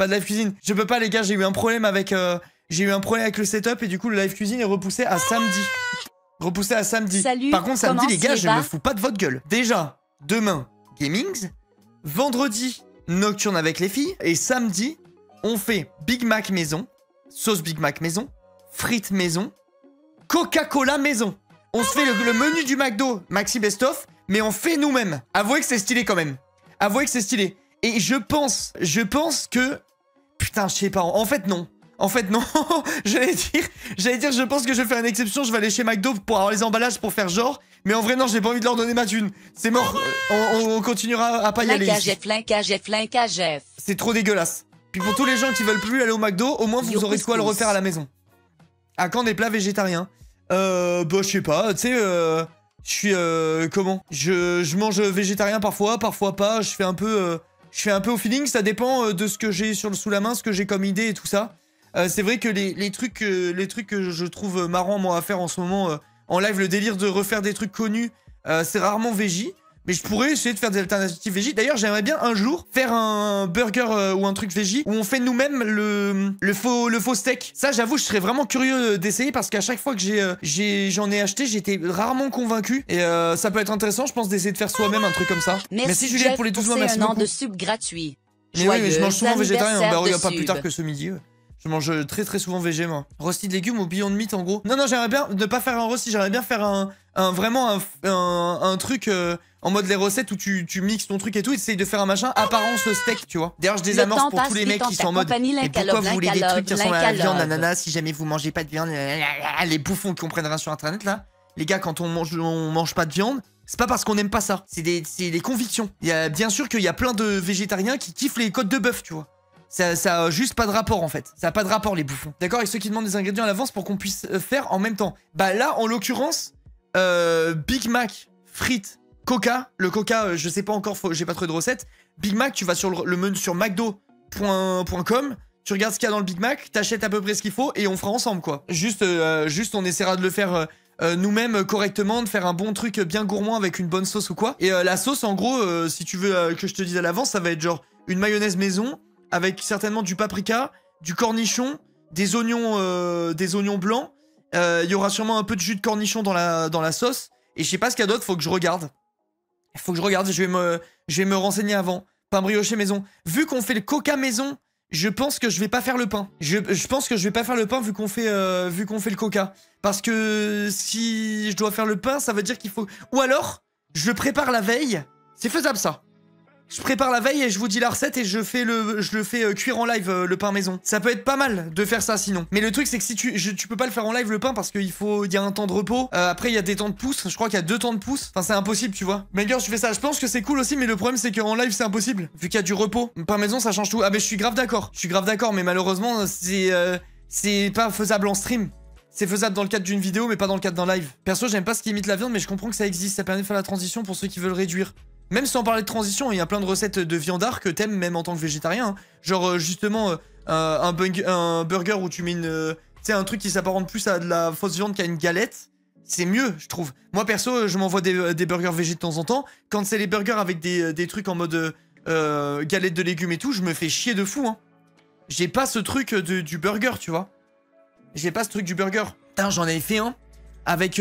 Pas de live cuisine. Je peux pas, les gars, j'ai eu un problème avec le setup et du coup, le live cuisine est repoussé à samedi. Repoussé à samedi. Salut, par contre, samedi, les gars, je va me fous pas de votre gueule. Déjà, demain, gamings. Vendredi, nocturne avec les filles. Et samedi, on fait Big Mac maison, sauce Big Mac maison, frites maison, Coca-Cola maison. On se fait le menu du McDo, Maxi Best Of, mais on fait nous-mêmes. Avouez que c'est stylé quand même. Avouez que c'est stylé. Et je pense que... Putain, je sais pas. En fait, non. En fait, non. J'allais dire, je pense que je vais faire une exception. Je vais aller chez McDo pour avoir les emballages pour faire genre. Mais en vrai, non, j'ai pas envie de leur donner ma thune. C'est mort. On continuera à pas y aller. Flincagef. C'est trop dégueulasse. Puis pour tous les gens qui veulent plus aller au McDo, au moins vous aurez de quoi le refaire à la maison. À quand des plats végétariens? Bah, je sais pas. Tu sais, je suis... comment? Je mange végétarien parfois pas. Je fais un peu au feeling. Ça dépend de ce que j'ai sous la main, ce que j'ai comme idée et tout ça. C'est vrai que les trucs que je trouve marrants moi à faire en ce moment en live, le délire de refaire des trucs connus, c'est rarement végie. Mais je pourrais essayer de faire des alternatives végie. D'ailleurs, j'aimerais bien un jour faire un burger ou un truc végie où on fait nous-mêmes le faux steak. Ça, j'avoue, je serais vraiment curieux d'essayer parce qu'à chaque fois que j'en ai acheté, j'étais rarement convaincu. Et ça peut être intéressant, je pense, d'essayer de faire soi-même un truc comme ça. Merci Juliette pour les 12 mois, merci beaucoup. De sub gratuit. Mais oui, mais je mange souvent végétarien. Bah, regarde pas plus tard sub. que ce midi. Je mange très souvent végé, moi. Rosti de légumes ou Beyond Meat, en gros. Non, j'aimerais bien ne pas faire un rosti, j'aimerais bien faire un truc en mode les recettes où tu mixes ton truc et tout, et t'essayes de faire un machin apparence steak, tu vois. D'ailleurs, je désamorce pour tous les mecs qui sont en mode et pourquoi vous voulez des trucs qui ressemblent à la viande, nanana, si jamais vous mangez pas de viande, les bouffons qui comprennent rien sur internet, là. Les gars, quand on mange pas de viande, c'est pas parce qu'on aime pas ça, c'est des convictions. Bien sûr qu'il y a plein de végétariens qui kiffent les côtes de bœuf, tu vois. Ça a juste pas de rapport en fait. Ça a pas de rapport les bouffons. D'accord, avec ceux qui demandent des ingrédients à l'avance pour qu'on puisse faire en même temps. Bah là, en l'occurrence, Big Mac, frites, Coca. Le Coca, je sais pas encore, j'ai pas trouvé de recette. Big Mac, tu vas sur le menu sur McDo.com, tu regardes ce qu'il y a dans le Big Mac, t'achètes à peu près ce qu'il faut et on fera ensemble quoi. Juste on essaiera de le faire nous-mêmes correctement, de faire un bon truc bien gourmand avec une bonne sauce ou quoi. Et la sauce, en gros, si tu veux que je te dise à l'avance, ça va être genre une mayonnaise maison, avec certainement du paprika, du cornichon, des oignons blancs. Il y aura sûrement un peu de jus de cornichon dans la sauce. Et je sais pas ce qu'il y a d'autre, faut que je regarde. Faut que je regarde, je vais me renseigner avant. Pain brioché maison. Vu qu'on fait le Coca maison, je pense que je vais pas faire le pain. Je pense que je vais pas faire le pain vu qu'on fait le Coca. Parce que si je dois faire le pain, ça veut dire qu'il faut... Ou alors, je prépare la veille. C'est faisable ça. Je prépare la veille et je vous dis la recette et je le fais cuire en live le pain maison. Ça peut être pas mal de faire ça sinon. Mais le truc c'est que si tu peux pas le faire en live le pain parce qu'il y a un temps de repos. Après il y a des temps de pouce. Je crois qu'il y a 2 temps de pouce. Enfin c'est impossible tu vois. Mais gars je fais ça. Je pense que c'est cool aussi mais le problème c'est qu'en live c'est impossible. Vu qu'il y a du repos. Pain maison ça change tout. Ah mais je suis grave d'accord. Je suis grave d'accord mais malheureusement c'est pas faisable en stream. C'est faisable dans le cadre d'une vidéo mais pas dans le cadre d'un live. Perso j'aime pas ce qui imite la viande mais je comprends que ça existe. Ça permet de faire la transition pour ceux qui veulent réduire. Même sans parler de transition, il y a plein de recettes de viandard que t'aimes même en tant que végétarien. Hein. Genre justement un burger où tu mets un truc qui s'apparente plus à de la fausse viande qu'à une galette. C'est mieux, je trouve. Moi perso, je m'envoie des burgers végé de temps en temps. Quand c'est les burgers avec des trucs en mode galette de légumes et tout, je me fais chier de fou. Hein. J'ai pas ce truc du burger, tu vois. J'ai pas ce truc du burger. Putain, j'en avais fait un avec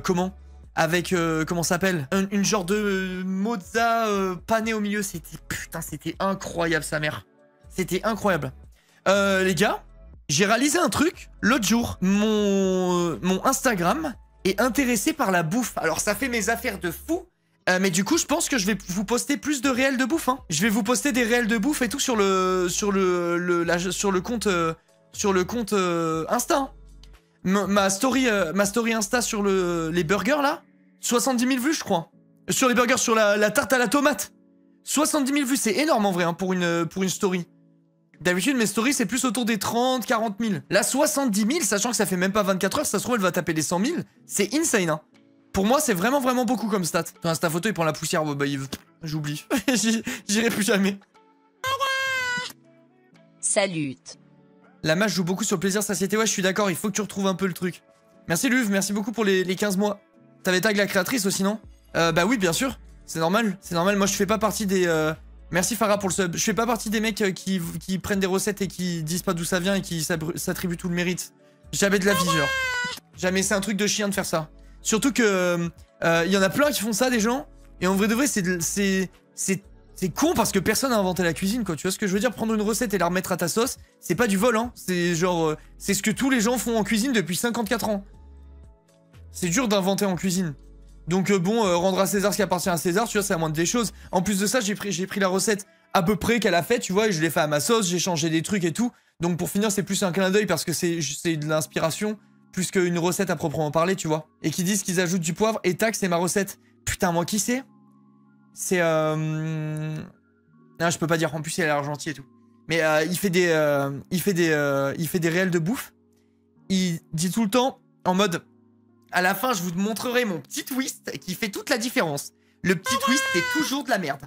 comment avec, comment ça s'appelle, une genre de mozza pané au milieu. C'était incroyable, sa mère. C'était incroyable. Les gars, j'ai réalisé un truc l'autre jour. Mon Instagram est intéressé par la bouffe. Alors, ça fait mes affaires de fou. Mais du coup, je pense que je vais vous poster plus de réels de bouffe. Hein. Je vais vous poster des réels de bouffe et tout sur le compte Insta. Ma story Insta sur les burgers là. 70 000 vues, je crois. Sur les burgers, sur la tarte à la tomate. 70 000 vues, c'est énorme en vrai hein, pour une story. D'habitude, mes stories, c'est plus autour des 30, 40 000. Là, 70 000, sachant que ça fait même pas 24 heures, ça se trouve, elle va taper les 100 000. C'est insane, hein. Pour moi, c'est vraiment, vraiment beaucoup comme stat. Ton Insta photo, il prend la poussière. Bah, j'oublie. J'irai plus jamais. Salut. La match joue beaucoup sur le plaisir satiété. Ouais, je suis d'accord, il faut que tu retrouves un peu le truc. Merci, Luv, merci beaucoup pour les 15 mois. T'avais tag la créatrice aussi, non? Bah oui, bien sûr. C'est normal, c'est normal. Moi, je fais pas partie des Merci Farah pour le sub. Je fais pas partie des mecs qui prennent des recettes et qui disent pas d'où ça vient et qui s'attribuent tout le mérite. Jamais de la vie, genre. Jamais, c'est un truc de chien de faire ça. Surtout que il y en a plein qui font ça, des gens. Et en vrai de vrai, c'est con parce que personne n'a inventé la cuisine, quoi. Tu vois ce que je veux dire? Prendre une recette et la remettre à ta sauce, c'est pas du vol, hein. C'est genre, c'est ce que tous les gens font en cuisine depuis 54 ans. C'est dur d'inventer en cuisine. Donc bon, rendre à César ce qui appartient à César, tu vois, c'est la moindre des choses. En plus de ça, j'ai pris la recette à peu près qu'elle a fait, tu vois, et je l'ai fait à ma sauce, j'ai changé des trucs et tout. Donc pour finir, c'est plus un clin d'œil parce que c'est de l'inspiration, plus qu'une recette à proprement parler, tu vois. Et qui disent qu'ils ajoutent du poivre, et tac, c'est ma recette. Putain, moi, qui c'est? C'est non, je peux pas dire, en plus il a l'air gentil et tout. Mais il fait des réels de bouffe. Il dit tout le temps, en mode... À la fin, je vous montrerai mon petit twist qui fait toute la différence. Le petit twist, c'est toujours de la merde.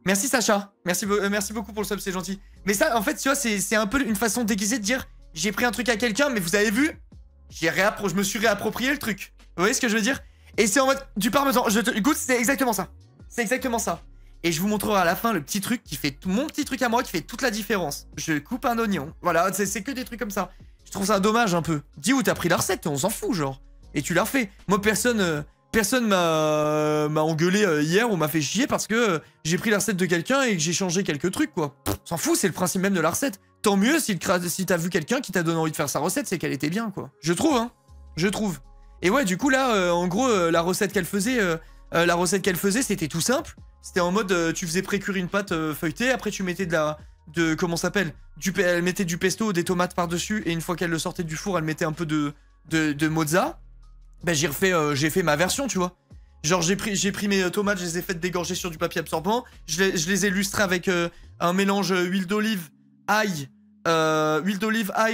Merci Sacha. Merci beaucoup pour le sub, c'est gentil. Mais ça, en fait, tu vois, c'est un peu une façon déguisée de dire j'ai pris un truc à quelqu'un, mais vous avez vu, je me suis réapproprié le truc. Vous voyez ce que je veux dire? Et c'est en mode du parmesan. Écoute, c'est exactement ça. C'est exactement ça. Et je vous montrerai à la fin le petit truc qui fait mon petit truc à moi qui fait toute la différence. Je coupe un oignon. Voilà, c'est que des trucs comme ça. Je trouve ça dommage un peu. Dis où t'as pris la recette, on s'en fout, genre. Et tu l'as refait. Moi, personne m'a engueulé hier ou m'a fait chier parce que j'ai pris la recette de quelqu'un et que j'ai changé quelques trucs, quoi. S'en fout, c'est le principe même de la recette. Tant mieux si t'as vu quelqu'un qui t'a donné envie de faire sa recette, c'est qu'elle était bien, quoi. Je trouve, hein. Je trouve. Et ouais, du coup, là, en gros, la recette qu'elle faisait, c'était tout simple. C'était en mode, tu faisais précuire une pâte feuilletée, après tu mettais comment ça s'appelle? Elle mettait du pesto, des tomates par-dessus, et une fois qu'elle le sortait du four, elle mettait un peu de mozza. Ben j'ai fait ma version, tu vois. Genre j'ai pris mes tomates, je les ai faites dégorger sur du papier absorbant, je les ai lustrées avec un mélange huile d'olive, ail,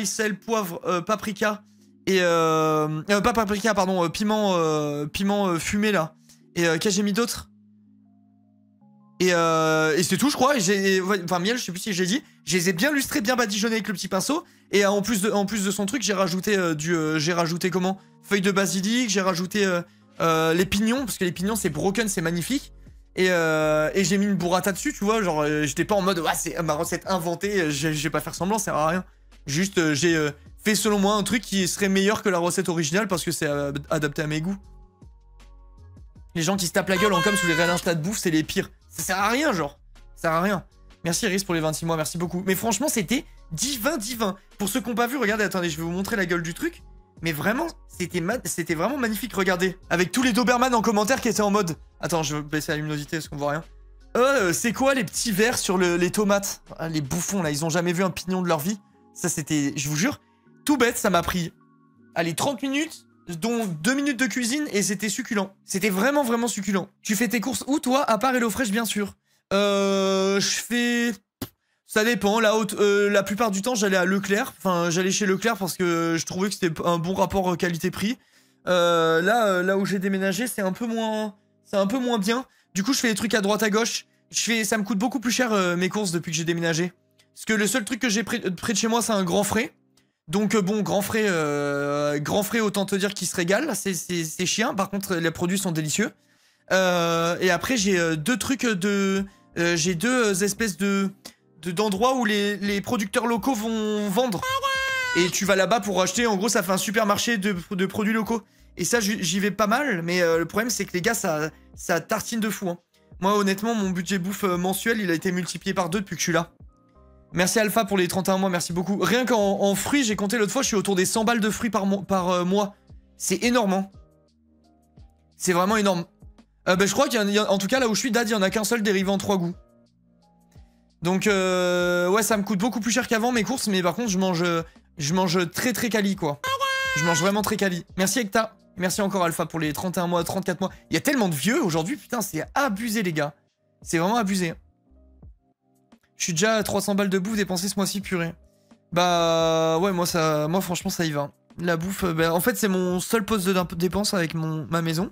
sel, poivre, paprika et pas paprika pardon, piment fumé là. Et qu'est-ce que j'ai mis d'autre? Et c'est tout, je crois. Enfin, miel, je sais plus si j'ai dit. Je les ai bien lustrés, bien badigeonnés avec le petit pinceau. Et en plus de son truc, j'ai rajouté comment? Feuilles de basilic, j'ai rajouté les pignons, parce que les pignons c'est broken, c'est magnifique. Et j'ai mis une burrata dessus, tu vois. Genre, j'étais pas en mode, ouais, c'est ma recette inventée, je vais pas faire semblant, ça sert à rien. Juste, j'ai fait selon moi un truc qui serait meilleur que la recette originale parce que c'est adapté à mes goûts. Les gens qui se tapent la gueule en com sous les réels Insta de bouffe, c'est les pires. Ça sert à rien, genre. Ça sert à rien. Merci Iris pour les 26 mois, merci beaucoup. Mais franchement, c'était divin. Pour ceux qui n'ont pas vu, regardez, attendez, je vais vous montrer la gueule du truc. Mais vraiment, c'était vraiment magnifique, regardez. Avec tous les Doberman en commentaire qui étaient en mode... Attends, je vais baisser la luminosité parce qu'on voit rien. C'est quoi les petits verres sur les tomates? Ah, les bouffons, là, ils ont jamais vu un pignon de leur vie. Ça, c'était... Je vous jure, tout bête, ça m'a pris... Allez, 30 minutes... dont 2 minutes de cuisine et c'était succulent. C'était vraiment succulent. Tu fais tes courses où toi? À part HelloFresh bien sûr. Je fais... Ça dépend, la plupart du temps j'allais à Leclerc. Enfin j'allais chez Leclerc parce que je trouvais que c'était un bon rapport qualité-prix. Là où j'ai déménagé c'est un peu moins bien. Du coup je fais des trucs à droite à gauche. Ça me coûte beaucoup plus cher mes courses depuis que j'ai déménagé. Parce que le seul truc que j'ai près de chez moi c'est un grand frais. Donc bon, grand frais, autant te dire qu'il se régale, c'est chiant. Par contre, les produits sont délicieux. Et après, j'ai deux trucs j'ai deux espèces d'endroits où les producteurs locaux vont vendre. Et tu vas là-bas pour acheter. En gros, ça fait un supermarché de produits locaux. Et ça, j'y vais pas mal. Mais le problème, c'est que les gars, ça tartine de fou. Hein. Moi, honnêtement, mon budget bouffe mensuel, il a été multiplié par 2 depuis que je suis là. Merci Alpha pour les 31 mois, merci beaucoup. Rien qu'en fruits, j'ai compté l'autre fois, je suis autour des 100 balles de fruits par mois. C'est énorme, hein. C'est vraiment énorme. Je crois en tout cas, là où je suis, Dad, il n'y en a qu'un seul dérivé en 3 goûts. Donc, ouais, ça me coûte beaucoup plus cher qu'avant mes courses, mais par contre, je mange très quali, quoi. Je mange vraiment très quali. Merci Ekta. Merci encore Alpha pour les 31 mois, 34 mois. Il y a tellement de vieux aujourd'hui, putain, c'est abusé, les gars. C'est vraiment abusé. Je suis déjà à 300 balles de bouffe dépensée ce mois-ci, purée. Bah ouais, moi franchement ça y va. La bouffe, en fait c'est mon seul poste de dépense avec ma maison.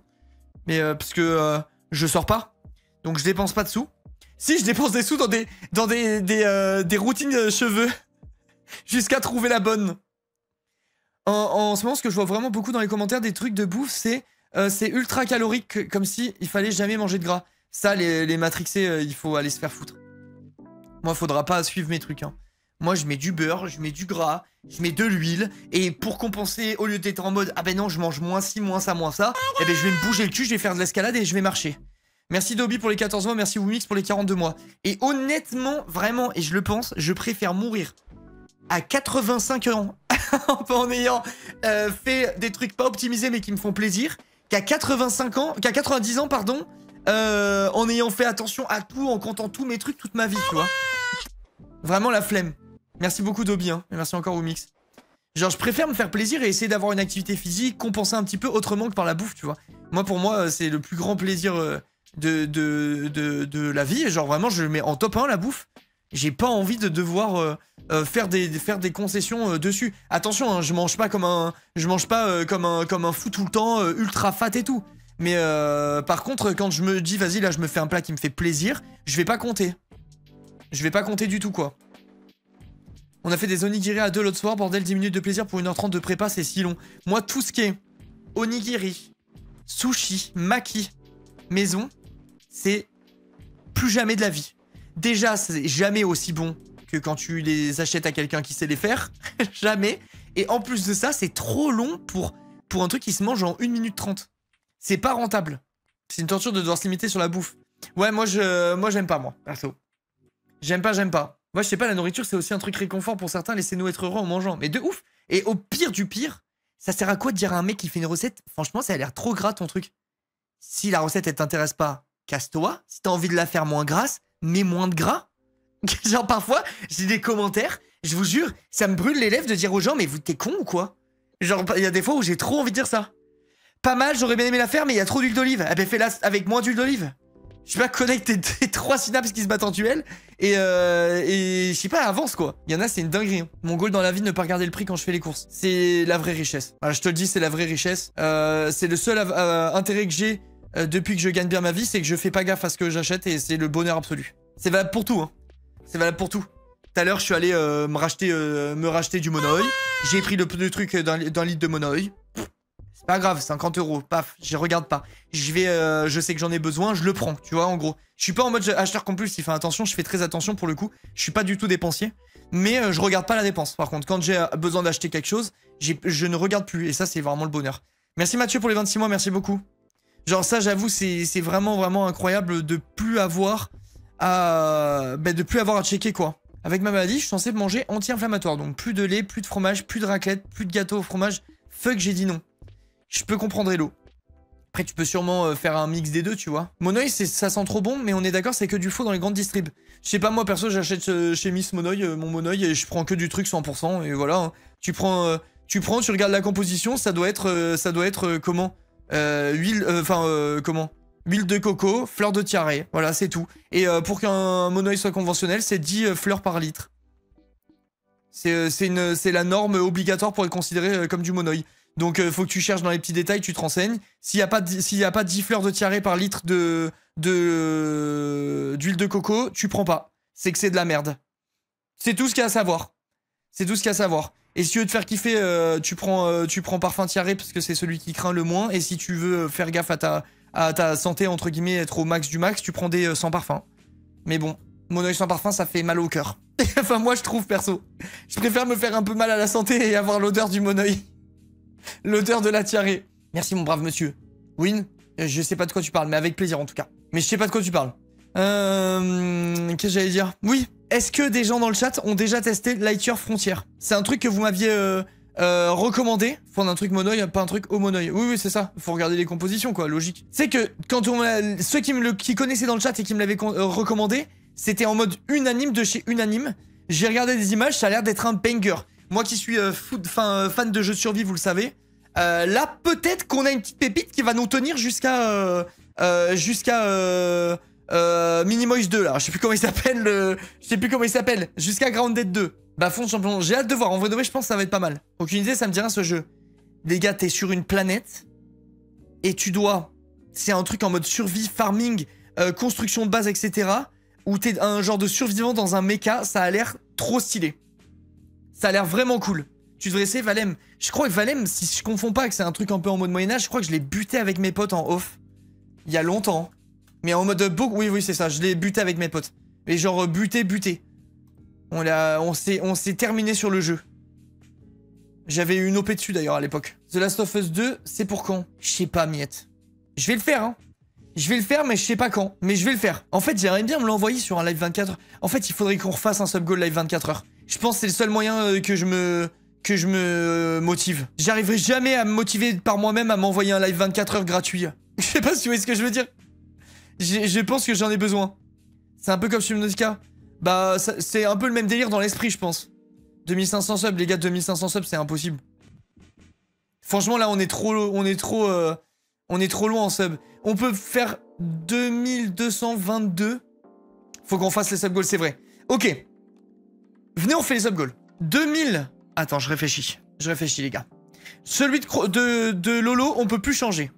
Mais parce que je sors pas, donc je dépense pas de sous. Si, je dépense des sous dans des routines cheveux jusqu'à trouver la bonne. En ce moment, ce que je vois vraiment beaucoup dans les commentaires des trucs de bouffe, c'est ultra calorique, comme si il fallait jamais manger de gras. Ça, les matrixés, il faut aller se faire foutre. Moi, faudra pas suivre mes trucs, hein. Moi, je mets du beurre, je mets du gras, je mets de l'huile. Et pour compenser, au lieu d'être en mode, ah ben non, je mange moins ci, moins ça, eh ben je vais me bouger le cul, je vais faire de l'escalade et je vais marcher. Merci Dobby pour les 14 mois, merci Wumix pour les 42 mois. Et honnêtement, vraiment, et je le pense, je préfère mourir à 85 ans en ayant fait des trucs pas optimisés mais qui me font plaisir, qu'à 90 ans, pardon, en ayant fait attention à tout, en comptant tous mes trucs toute ma vie, tu vois. Vraiment la flemme. Merci beaucoup Dobby, hein. Et merci encore Wumix. Genre, je préfère me faire plaisir et essayer d'avoir une activité physique, compenser un petit peu autrement que par la bouffe, tu vois. Moi, pour moi, c'est le plus grand plaisir de la vie. Genre, vraiment, je le mets en top 1, la bouffe. J'ai pas envie de devoir faire des concessions dessus. Attention, hein, je mange pas comme un fou tout le temps, ultra fat et tout. Mais par contre, quand je me dis, vas-y, là, je me fais un plat qui me fait plaisir, je vais pas compter. Je vais pas compter du tout, quoi. On a fait des onigiri à 2 l'autre soir, bordel, 10 minutes de plaisir pour 1h30 de prépa, c'est si long. Moi, tout ce qui est onigiri, sushi, maki, maison, c'est plus jamais de la vie. Déjà, c'est jamais aussi bon que quand tu les achètes à quelqu'un qui sait les faire. Jamais. Et en plus de ça, c'est trop long pour un truc qui se mange en 1 minute 30. C'est pas rentable. C'est une torture de devoir se limiter sur la bouffe. Ouais, moi j'aime pas, moi, perso. J'aime pas. Moi, je sais pas, la nourriture, c'est aussi un truc réconfort pour certains. Laissez-nous être heureux en mangeant. Mais de ouf. Et au pire du pire, ça sert à quoi de dire à un mec qui fait une recette? Franchement, ça a l'air trop gras, ton truc. Si la recette, elle t'intéresse pas, casse-toi. Si t'as envie de la faire moins grasse, mets moins de gras. Genre, parfois, j'ai des commentaires, je vous jure, ça me brûle les lèvres de dire aux gens, mais vous, t'es con ou quoi? Genre, il y a des fois où j'ai trop envie de dire ça. Pas mal, j'aurais bien aimé la faire, mais il y a trop d'huile d'olive. Eh ben, fais-la avec moins d'huile d'olive. Je sais pas, connecter tes 3 synapses qui se battent en duel. Et je sais pas, avance quoi. Il y en a, c'est une dinguerie, hein. Mon goal dans la vie, ne pas regarder le prix quand je fais les courses. C'est la vraie richesse. Voilà, je te le dis, c'est la vraie richesse. C'est le seul intérêt que j'ai depuis que je gagne bien ma vie, c'est que je fais pas gaffe à ce que j'achète et c'est le bonheur absolu. C'est valable pour tout, hein. C'est valable pour tout. Tout à l'heure, je suis allé me racheter du monoeil. J'ai pris le truc d'un litre de monoeil. C'est pas grave, 50 €, paf, je regarde pas. Je sais que j'en ai besoin, je le prends, tu vois, en gros. Je suis pas en mode acheteur compulsif, hein, attention, je fais très attention pour le coup. Je suis pas du tout dépensier, mais je regarde pas la dépense. Par contre, quand j'ai besoin d'acheter quelque chose, je ne regarde plus, et ça, c'est vraiment le bonheur. Merci Mathieu pour les 26 mois, merci beaucoup. Genre ça, j'avoue, c'est vraiment, vraiment incroyable de plus avoir à checker, quoi. Avec ma maladie, je suis censé manger anti-inflammatoire, donc plus de lait, plus de fromage, plus de raclette, plus de gâteau au fromage. Fuck, j'ai dit non. Je peux comprendre Hello. Après, tu peux sûrement faire un mix des deux, tu vois. Monoeil, ça sent trop bon, mais on est d'accord, c'est que du faux dans les grandes distribs. Je sais pas, moi, perso, j'achète chez Miss Monoeil, mon Monoeil, et je prends que du truc 100%, et voilà. Hein. Tu regardes la composition, ça doit être comment huile de coco, fleur de tiare, voilà, c'est tout. Et pour qu'un Monoeil soit conventionnel, c'est 10 fleurs par litre. C'est la norme obligatoire pour être considéré comme du Monoeil. Donc faut que tu cherches dans les petits détails, tu te renseignes. S'il y a pas 10 fleurs de tiare par litre d'huile de coco, tu prends pas. C'est que c'est de la merde. C'est tout ce qu'il y a à savoir. C'est tout ce qu'il y a à savoir. Et si tu veux te faire kiffer, tu prends parfum tiare parce que c'est celui qui craint le moins. Et si tu veux faire gaffe à ta santé, entre guillemets, être au max du max, tu prends des sans parfum. Mais bon, Monoeil sans parfum, ça fait mal au cœur. Enfin, moi, je trouve, perso. Je préfère me faire un peu mal à la santé et avoir l'odeur du Monoeil. L'odeur de la tiare. Merci, mon brave monsieur. Win, je sais pas de quoi tu parles, mais avec plaisir, en tout cas. Mais je sais pas de quoi tu parles. Qu'est-ce que j'allais dire? Oui, est-ce que des gens dans le chat ont déjà testé Lightyear Frontier? C'est un truc que vous m'aviez recommandé. Faut un truc Monoeil, pas un truc au Monoeil. Oui, c'est ça. Faut regarder les compositions, quoi, logique. C'est que quand ceux qui connaissaient dans le chat et qui me l'avaient recommandé, c'était en mode unanime de chez Unanime. J'ai regardé des images, ça a l'air d'être un banger. Moi qui suis fan de jeux de survie, vous le savez. Là, peut-être qu'on a une petite pépite qui va nous tenir jusqu'à Minimoys 2, là. Je sais plus comment il s'appelle. Jusqu'à Grounded 2. Bah, fond de champion. J'ai hâte de voir. En vrai de vrai, je pense que ça va être pas mal. Aucune idée, ça me dit rien, ce jeu. Les gars, t'es sur une planète. Et tu dois... C'est un truc en mode survie, farming, construction de base, etc. Où t'es un genre de survivant dans un mecha. Ça a l'air trop stylé. Ça a l'air vraiment cool. Tu devrais essayer Valem. Je crois que Valem, si je confonds pas que c'est un truc un peu en mode Moyen-Âge, je crois que je l'ai buté avec mes potes en off. Il y a longtemps. Mais en mode beaucoup... Oui, c'est ça. Je l'ai buté avec mes potes. Mais genre buté. On s'est terminé sur le jeu. J'avais eu une OP dessus d'ailleurs à l'époque. The Last of Us 2, c'est pour quand? Je sais pas, miette. Je vais le faire, hein. Je vais le faire, mais je sais pas quand. Mais je vais le faire. En fait, j'aimerais bien me l'envoyer sur un live 24 heures. En fait, il faudrait qu'on refasse un sub goal live 24 heures. Je pense que c'est le seul moyen que je me motive. J'arriverai jamais à me motiver par moi-même à m'envoyer un live 24 heures gratuit. Je sais pas si tu vois ce que je veux dire. Je pense que j'en ai besoin. C'est un peu comme Subnautica. Bah, c'est un peu le même délire dans l'esprit, je pense. 2500 subs, les gars, 2500 subs, c'est impossible. Franchement, là, on est trop loin en sub. On peut faire 2222. Faut qu'on fasse les sub goals, c'est vrai. Ok. Venez, on fait les sub goals. 2000. Attends, je réfléchis. Je réfléchis, les gars. Celui de Lolo, on peut plus changer.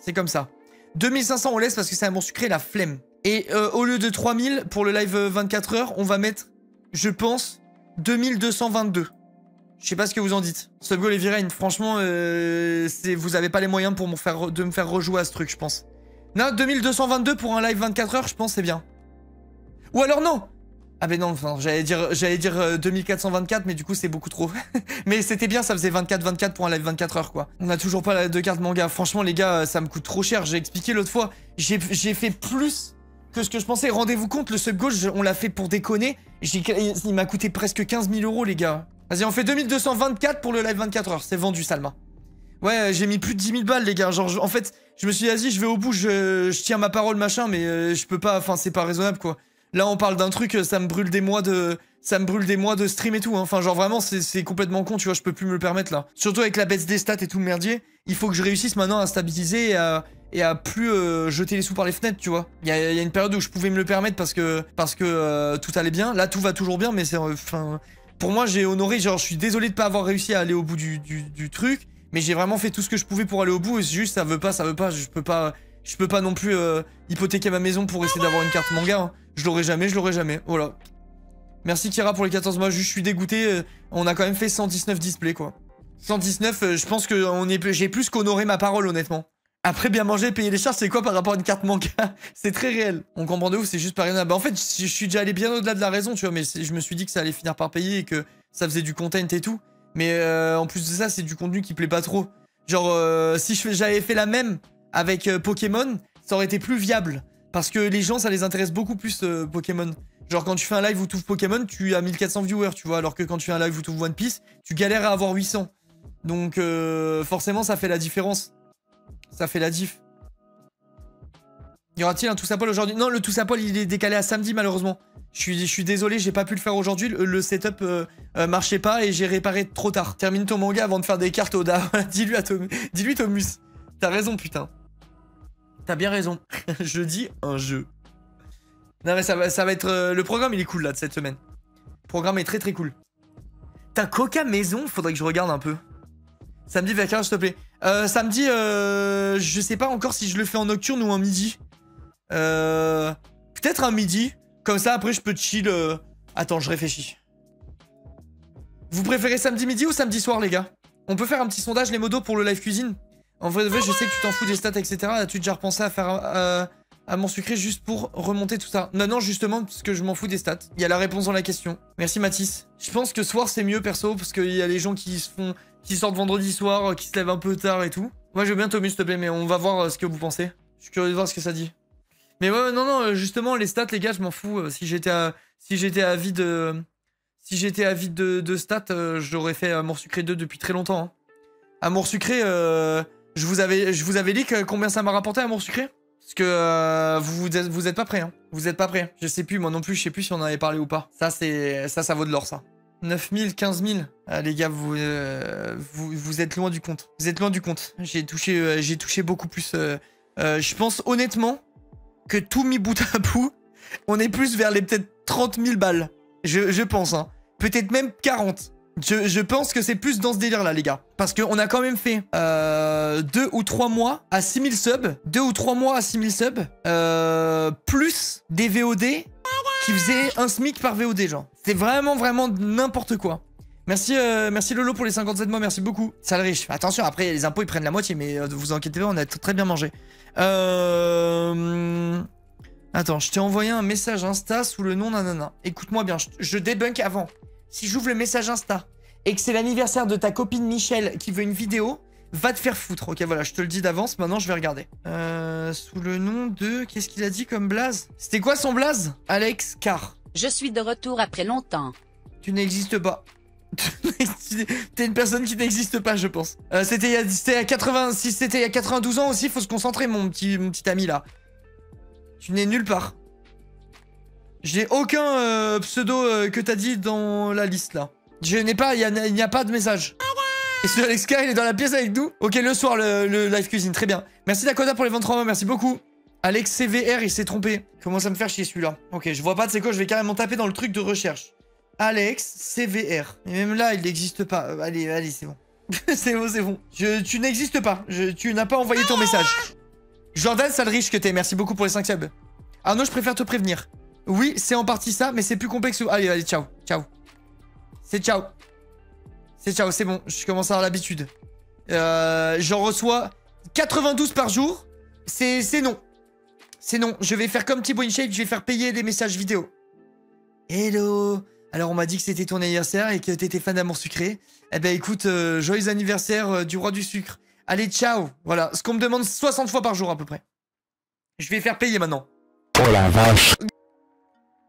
C'est comme ça. 2500, on laisse parce que c'est un bon sucré, la flemme. Et au lieu de 3000 pour le live 24 heures, on va mettre, je pense, 2222. Je sais pas ce que vous en dites. Subgoal et Virane, franchement, vous avez pas les moyens pour de me faire rejouer à ce truc, je pense. Non, 2222 pour un live 24 heures, je pense c'est bien. Ou alors non. Ah ben non, enfin, j'allais dire 2424, mais du coup c'est beaucoup trop. Mais c'était bien, ça faisait 24-24 pour un live 24 heures, quoi. On a toujours pas de carte manga. Franchement, les gars, ça me coûte trop cher. J'ai expliqué l'autre fois. J'ai fait plus que ce que je pensais. Rendez-vous compte, le sub-goal, on l'a fait pour déconner. Il m'a coûté presque 15 000 euros, les gars. Vas-y, on fait 2224 pour le live 24 heures. C'est vendu, Salma. Ouais, j'ai mis plus de 10 000 balles, les gars. Genre, en fait, je me suis dit, vas-y, je vais au bout, je tiens ma parole, machin, mais je peux pas, enfin, c'est pas raisonnable, quoi. Là, on parle d'un truc, ça me brûle des mois de stream et tout, hein. Enfin, genre, vraiment, c'est complètement con, tu vois, je peux plus me le permettre, là. Surtout avec la baisse des stats et tout le merdier, il faut que je réussisse maintenant à stabiliser et à plus jeter les sous par les fenêtres, tu vois. Il y a une période où je pouvais me le permettre parce que tout allait bien. Là, tout va toujours bien, mais c'est, enfin... Pour moi, j'ai honoré, genre, je suis désolé de pas avoir réussi à aller au bout du truc, mais j'ai vraiment fait tout ce que je pouvais pour aller au bout, et juste, ça veut pas, je peux pas non plus hypothéquer ma maison pour essayer d'avoir une carte manga, hein. Je l'aurai jamais, voilà. Merci Kira pour les 14 mois, juste, je suis dégoûté, on a quand même fait 119 displays, quoi. 119, je pense que j'ai plus qu'honoré ma parole, honnêtement. Après, bien manger, payer les charges, c'est quoi par rapport à une carte manga? C'est très réel. On comprend de ouf, c'est juste pas raisonnable. Bah, en fait, je suis déjà allé bien au-delà de la raison, tu vois, mais je me suis dit que ça allait finir par payer et que ça faisait du content et tout. Mais en plus de ça, c'est du contenu qui plaît pas trop. Genre, si j'avais fait la même avec Pokémon, ça aurait été plus viable. Parce que les gens, ça les intéresse beaucoup plus, Pokémon. Genre, quand tu fais un live où tu ouvres Pokémon, tu as 1400 viewers, tu vois, alors que quand tu fais un live où tu ouvres One Piece, tu galères à avoir 800. Donc, forcément, ça fait la différence. Ça fait la diff. Y aura-t-il un tous à poil aujourd'hui? Non, le tous à poil, il est décalé à samedi, malheureusement. Je suis désolé, j'ai pas pu le faire aujourd'hui. Le setup marchait pas et j'ai réparé trop tard. Termine ton manga avant de faire des cartes Oda. Dis-lui, Thomus. T'as raison, putain. T'as bien raison. Je dis un jeu. Non, mais ça va être... le programme, il est cool, là, de cette semaine. Le programme est très, très cool. T'as Coca Maison? Faudrait que je regarde un peu. Samedi, vers quelle heure, s'il te plaît? Samedi, je sais pas encore si je le fais en nocturne ou en midi. Peut-être un midi. Comme ça, après, je peux chill. Attends, je réfléchis. Vous préférez samedi midi ou samedi soir, les gars? On peut faire un petit sondage, les modos, pour le live cuisine. En vrai, je sais que tu t'en fous des stats, etc. As-tu déjà repensé à faire à mon sucré juste pour remonter tout ça? Non, justement, parce que je m'en fous des stats. Il y a la réponse dans la question. Merci, Mathis. Je pense que soir, c'est mieux, perso, parce qu'il y a les gens qui sortent vendredi soir, qui se lèvent un peu tard et tout. Moi, je veux bien Thomas, s'il te plaît, mais on va voir ce que vous pensez. Je suis curieux de voir ce que ça dit. Mais ouais, non, justement, les stats, les gars, je m'en fous. Si j'étais avide de stats, j'aurais fait Amour Sucré 2 depuis très longtemps. Hein. Amour Sucré, je vous avais dit combien ça m'a rapporté, Amour Sucré? Parce que vous êtes pas prêts, hein. Vous êtes pas prêts. Je sais plus, moi non plus, je sais plus si on en avait parlé ou pas. Ça vaut de l'or, ça. 9 000, 15 000. Ah, les gars, vous êtes loin du compte. Vous êtes loin du compte. J'ai touché beaucoup plus. Je pense honnêtement que tout mis bout à bout, on est plus vers les peut-être 30 000 balles. Je pense, hein. Peut-être même 40. Je pense que c'est plus dans ce délire-là, les gars. Parce qu'on a quand même fait 2 ou 3 mois à 6 000 subs. 2 ou 3 mois à 6 000 subs. Plus des VOD qui faisaient un SMIC par VOD, genre. C'est vraiment n'importe quoi. Merci Lolo pour les 57 mois, merci beaucoup. Sale riche. Attention, après, les impôts, ils prennent la moitié, mais vous inquiétez pas, on a très bien mangé. Attends, je t'ai envoyé un message Insta sous le nom nanana. Écoute-moi bien, je débunk avant. Si j'ouvre le message Insta et que c'est l'anniversaire de ta copine Michel qui veut une vidéo, va te faire foutre. Ok, voilà, je te le dis d'avance, maintenant je vais regarder. Sous le nom de... Qu'est-ce qu'il a dit comme blaze? C'était quoi son blaze? Alex Carr. Je suis de retour après longtemps. Tu n'existes pas. T'es une personne qui n'existe pas, je pense. C'était il y a 86, c'était il y a 92 ans aussi, faut se concentrer, mon petit ami là. Tu n'es nulle part. J'ai aucun pseudo que t'as dit dans la liste là. Je n'ai pas, il n'y a pas de message. Et ce Alex Carr, il est dans la pièce avec nous. Ok, le soir, le live cuisine, très bien. Merci Dakota pour les 23 mois, merci beaucoup. Alex CVR, il s'est trompé. Comment ça me faire chier celui-là? Ok, je vois pas, c'est quoi, je vais carrément taper dans le truc de recherche. Alex CVR. Et même là, il n'existe pas. Allez, c'est bon. C'est bon. Tu n'existes pas. Tu n'as pas envoyé ton message. Jordan, sale riche que t'es, merci beaucoup pour les 5 subs. Arnaud, je préfère te prévenir. Oui, c'est en partie ça, mais c'est plus complexe. Allez, ciao. C'est ciao. C'est bon, je commence à avoir l'habitude. J'en reçois 92 par jour. C'est non. C'est non. Je vais faire comme Thibaut InShape, je vais faire payer des messages vidéo. Hello. Alors, on m'a dit que c'était ton anniversaire et que t'étais fan d'Amour Sucré. Eh ben, écoute, joyeux anniversaire du roi du sucre. Allez, ciao. Voilà, ce qu'on me demande 60 fois par jour à peu près. Je vais faire payer maintenant. Oh la vache.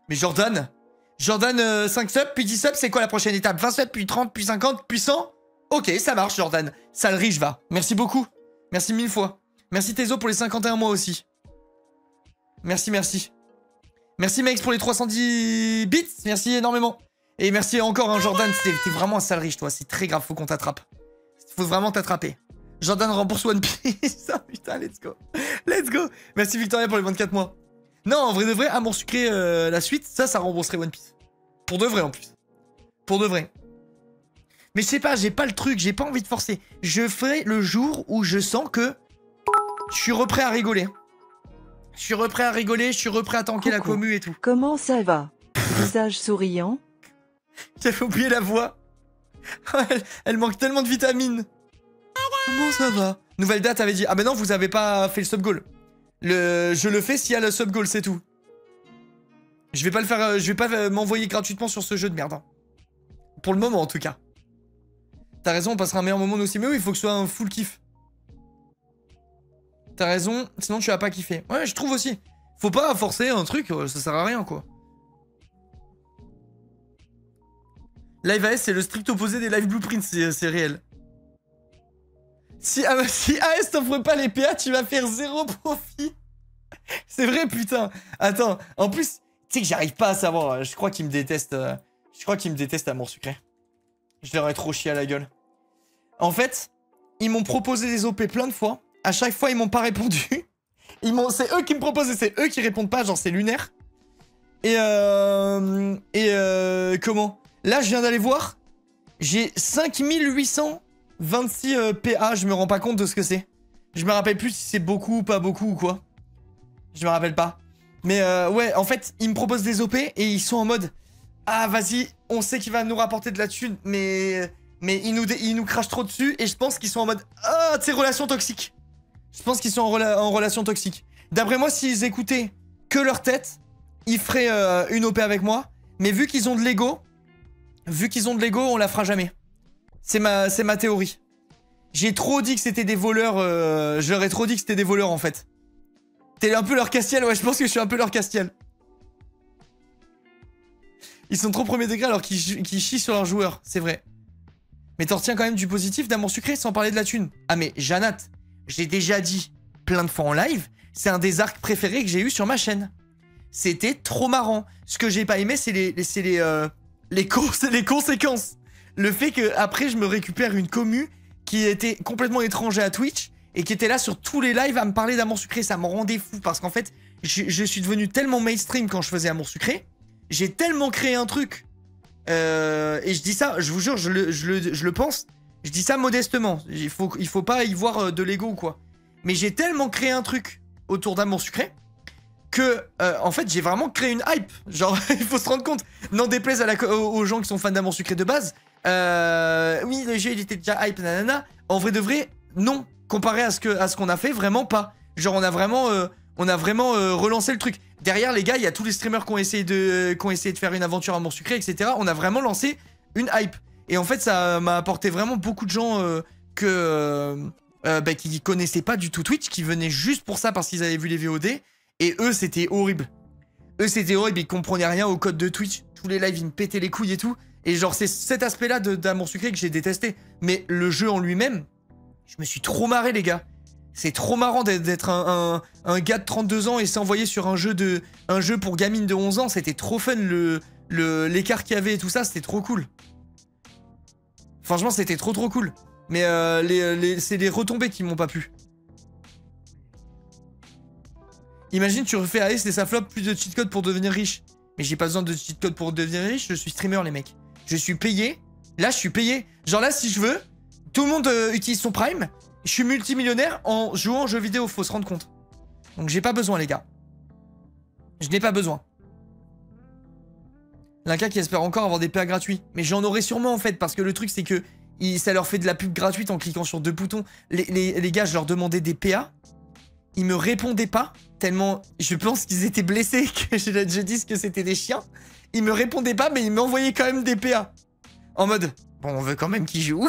Mais Jordan 5 subs, puis 10 subs, c'est quoi la prochaine étape? 20 subs, puis 30, puis 50, puis 100? Ok, ça marche, Jordan. Sale riche, va. Merci beaucoup. Merci 1000 fois. Merci Tezo pour les 51 mois aussi. Merci. Merci Max pour les 310 bits. Merci énormément. Et merci encore, hein, Jordan. T'es vraiment un sale riche, toi. C'est très grave, faut qu'on t'attrape. Faut vraiment t'attraper. Jordan rembourse One Piece. Ah putain, let's go. Merci Victoria pour les 24 mois. Non, en vrai de vrai, Amour Sucré, la suite, ça rembourserait One Piece. Pour de vrai en plus. Pour de vrai. Mais je sais pas, j'ai pas le truc, j'ai pas envie de forcer. Je ferai le jour où je sens que je suis reprêt à rigoler. Je suis reprêt à tanker la commu et tout. Comment ça va? Visage souriant. J'avais oublié la voix. Elle manque tellement de vitamines. Comment ça va? Nouvelle date avait dit. Ah mais non, vous avez pas fait le sub goal. Je le fais s'il y a le sub goal, c'est tout. Je vais pas le faire. Je vais pas m'envoyer gratuitement sur ce jeu de merde. Hein. Pour le moment en tout cas. T'as raison, on passera un meilleur moment nous aussi. Mais oui, il faut que ce soit un full kiff. T'as raison, sinon tu vas pas kiffer. Ouais, je trouve aussi. Faut pas forcer un truc, ça sert à rien quoi. Live AS, c'est le strict opposé des live blueprints, c'est réel. Si AS t'offre pas les PA, tu vas faire 0 profit. C'est vrai, putain. Attends, en plus, tu sais que j'arrive pas à savoir. Je crois qu'il me déteste. Je crois qu'il me déteste Amour Sucré. Je leur ai trop chié à la gueule. En fait, ils m'ont proposé des OP plein de fois. À chaque fois, ils m'ont pas répondu. C'est eux qui me proposent et c'est eux qui répondent pas. Genre, c'est lunaire. Comment? Là, je viens d'aller voir. J'ai 5826 PA. Je me rends pas compte de ce que c'est. Je me rappelle plus si c'est beaucoup ou pas beaucoup ou quoi. Je me rappelle pas. Mais ouais, en fait, ils me proposent des OP et ils sont en mode... Ah, vas-y, on sait qu'il va nous rapporter de la thune, mais ils nous crachent trop dessus et je pense qu'ils sont en mode... Ah, tu sais, relation toxique. Je pense qu'ils sont en relation toxique. D'après moi, s'ils écoutaient que leur tête, ils feraient une OP avec moi. Mais vu qu'ils ont de l'ego, on la fera jamais. C'est ma théorie. J'ai trop dit que c'était des voleurs. Je leur ai trop dit que c'était des voleurs en fait. T'es un peu leur Castiel, ouais, je pense que je suis un peu leur Castiel. Ils sont trop premier degré alors qu'ils chient sur leurs joueurs, c'est vrai. Mais t'en retiens quand même du positif d'Amour Sucré sans parler de la thune. Ah mais Janat, j'ai déjà dit plein de fois en live, c'est un des arcs préférés que j'ai eu sur ma chaîne. C'était trop marrant. Ce que j'ai pas aimé, c'est les conséquences. Le fait que après je me récupère une commu qui était complètement étranger à Twitch et qui était là sur tous les lives à me parler d'Amour Sucré, ça me rendait fou parce qu'en fait, je suis devenu tellement mainstream quand je faisais Amour Sucré, j'ai tellement créé un truc et je dis ça, je vous jure, je le pense, je dis ça modestement, il faut pas y voir de l'ego ou quoi. Mais j'ai tellement créé un truc autour d'Amour Sucré que, en fait, j'ai vraiment créé une hype. Genre, il faut se rendre compte. N'en déplaise aux gens qui sont fans d'Amour Sucré de base. Oui, le jeu, il était déjà hype, nanana. En vrai de vrai, non. Comparé à ce qu'on a fait, vraiment pas. Genre, on a vraiment relancé le truc. Derrière, les gars, il y a tous les streamers qui ont essayé de faire une aventure Amour Sucré, etc. On a vraiment lancé une hype. Et en fait, ça m'a apporté vraiment beaucoup de gens qui connaissaient pas du tout Twitch, qui venaient juste pour ça parce qu'ils avaient vu les VOD. Et eux, c'était horrible. Ils comprenaient rien au code de Twitch. Tous les lives, ils me pétaient les couilles et tout. Et genre, c'est cet aspect-là d'Amour Sucré que j'ai détesté. Mais le jeu en lui-même, je me suis trop marré, les gars. C'est trop marrant d'être un gars de 32 ans et s'envoyer sur un jeu pour gamine de 11 ans. C'était trop fun, l'écart qu'il y avait et tout ça, c'était trop cool. Franchement, c'était trop cool. Mais c'est les retombées qui m'ont pas plu. Imagine, tu refais AS et ça flop, plus de cheat code pour devenir riche. Mais j'ai pas besoin de cheat code pour devenir riche, je suis streamer, les mecs. Je suis payé. Là, je suis payé. Genre là, si je veux, tout le monde utilise son Prime. Je suis multimillionnaire en jouant aux jeux vidéo, faut se rendre compte. Donc j'ai pas besoin, les gars. Je n'ai pas besoin. L'Inca qui espère encore avoir des PA gratuits. Mais j'en aurai sûrement, en fait, parce que le truc, c'est que ça leur fait de la pub gratuite en cliquant sur 2 boutons. Les gars, je leur demandais des PA. Ils me répondaient pas, tellement je pense qu'ils étaient blessés que je dise que c'était des chiens. Ils me répondaient pas, mais ils m'envoyaient quand même des PA. En mode, bon, on veut quand même qu'il joue.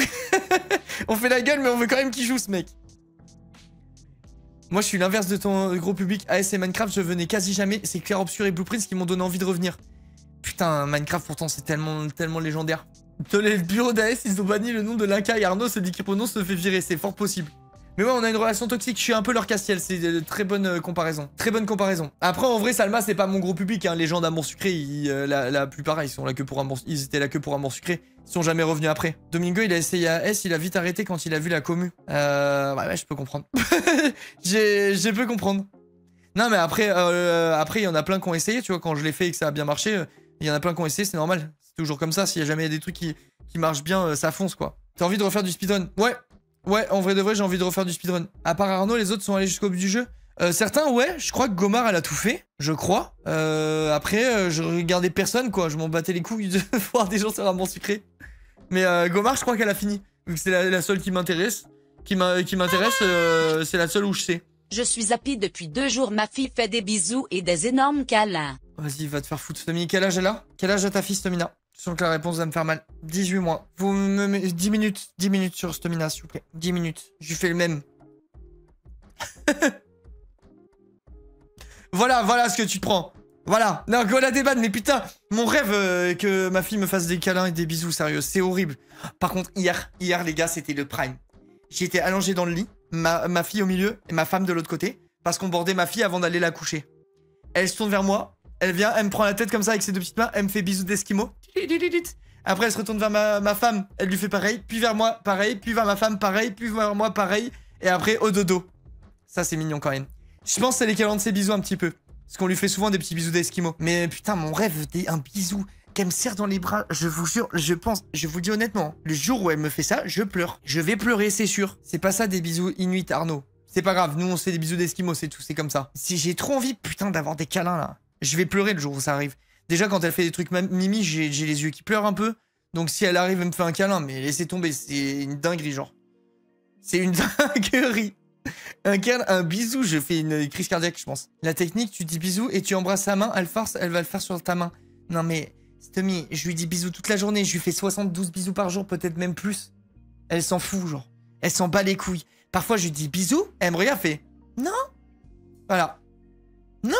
On fait la gueule, mais on veut quand même qu'il joue, ce mec. Moi, je suis l'inverse de ton gros public. AS et Minecraft, je venais quasi jamais. C'est Clair Obscur et Blueprints qui m'ont donné envie de revenir. Putain, Minecraft, pourtant, c'est tellement légendaire. Dans les bureaux d'AS, ils ont banni le nom de l'Inca et Arnaud, celui qui prononce se fait virer. C'est fort possible. Mais ouais, on a une relation toxique, je suis un peu leur Castiel, c'est de très bonne comparaison. Très bonne comparaison. Après, en vrai, Salma, c'est pas mon gros public, hein. Les gens d'Amour Sucré, la plupart, ils étaient là que pour Amour Sucré. Ils sont jamais revenus après. Domingo, il a essayé AS, il a vite arrêté quand il a vu la commu. Ouais, je peux comprendre. Je peux comprendre. Non, mais après, il y en a plein qui ont essayé, tu vois, quand je l'ai fait et que ça a bien marché, il y en a plein qui ont essayé, c'est normal. C'est toujours comme ça, s'il y a jamais des trucs qui marchent bien, ça fonce, quoi. T'as envie de refaire du speedrun? Ouais, en vrai de vrai, j'ai envie de refaire du speedrun. À part Arnaud, les autres sont allés jusqu'au bout du jeu. Certains, ouais, je crois que Gomar, elle a tout fait, je crois. Après, je regardais personne, quoi. Je m'en battais les couilles de voir des gens sur Amour Sucré. Mais Gomar, je crois qu'elle a fini. Vu que c'est la seule qui m'intéresse. C'est la seule où je sais. Je suis happy depuis 2 jours, ma fille fait des bisous et des énormes câlins. Vas-y, va te faire foutre, Stomy. Quel âge elle a? Quel âge a ta fille, Stomina? Je sens que la réponse va me faire mal. 18 mois. Vous me mettez 10 minutes sur Stomina, s'il vous plaît. 10 minutes. Je lui fais le même. Voilà ce que tu te prends. Voilà. Non, Gola débat, mais putain, mon rêve que ma fille me fasse des câlins et des bisous, sérieux, c'est horrible. Par contre, hier, les gars, c'était le prime. J'étais allongé dans le lit, ma fille au milieu et ma femme de l'autre côté, parce qu'on bordait ma fille avant d'aller la coucher. Elle se tourne vers moi, elle vient, elle me prend la tête comme ça avec ses 2 petites mains, elle me fait bisous d'esquimau. Après, elle se retourne vers ma femme, elle lui fait pareil, puis vers moi, pareil, puis vers ma femme, pareil, puis vers moi, pareil, et après, au dodo. Ça, c'est mignon quand même. Je pense que c'est l'équivalent de ses bisous un petit peu. Parce qu'on lui fait souvent des petits bisous d'esquimau. Mais putain, mon rêve, un bisou qu'elle me serre dans les bras, je vous jure, je vous dis honnêtement, le jour où elle me fait ça, je pleure. Je vais pleurer, c'est sûr. C'est pas ça des bisous Inuit, Arnaud. C'est pas grave, nous on se fait des bisous d'esquimau, c'est tout, c'est comme ça. Si j'ai trop envie, putain, d'avoir des câlins là, je vais pleurer le jour où ça arrive. Déjà, quand elle fait des trucs mimi, j'ai les yeux qui pleurent un peu. Donc si elle arrive et me fait un câlin, mais laissez tomber, c'est une dinguerie, genre. C'est une dinguerie. Un bisou, je fais une crise cardiaque, je pense. La technique, tu dis bisous et tu embrasses sa main, elle force, elle va le faire sur ta main. Non mais, Stomy, je lui dis bisous toute la journée, je lui fais 72 bisous par jour, peut-être même plus. Elle s'en fout, genre. Elle s'en bat les couilles. Parfois, je lui dis bisous, elle me regarde, fait non. Voilà. Non.